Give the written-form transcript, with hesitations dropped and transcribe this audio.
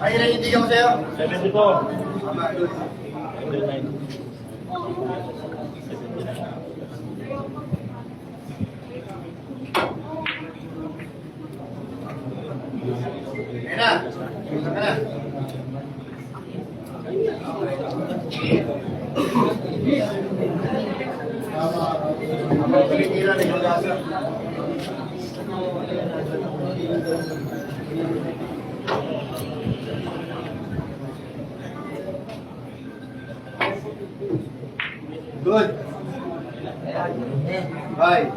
Ay, ilan yung tigam sa'yo? 74. Tama, good. 79. Ayun na. Ayun na. Tama, tumitira na yung lasa. Good. Bye.